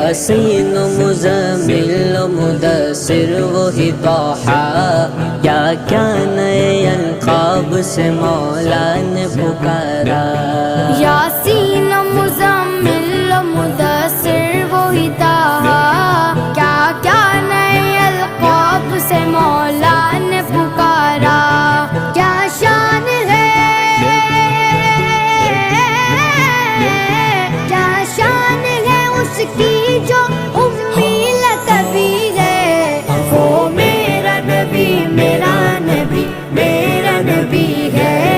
यासीन मुज़म्मिल मुदस्सिर वही तौहा, क्या क्या नए अलक़ाब से मौला ने पुकारा। यासीन मुज़म्मिल मुदस्सिर वही तौहा, क्या क्या नए अलक़ाब से मौला ने पुकारा। क्या शान है, क्या शान है उसकी जो उम्मी लक़बी है। वो मेरा नबी, मेरा नबी, मेरा नबी है।